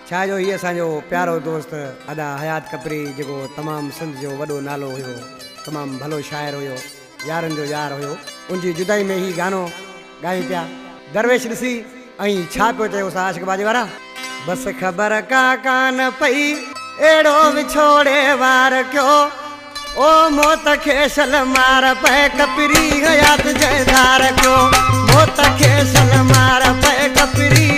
छा जो ये असांजो प्यारो दोस्त अदा हयात कपरी जो तमाम सिंध जो वॾो नालो हुयो, तमाम भलो शायर हुयो, यारनि जो यार हुयो, उनजी जुदाई में ही गानो ॻायूं पिया। दरवेश ॾिसी ऐं छा पियो चयो सा आशिक़ बाजी वारा, बस ख़बर का कान पई एड़ो विछोड़े वार क्यों, ओ मौत खे छल मार पए कपरी हयात जयदार क्यों, मौत खे छल मार पए कपरी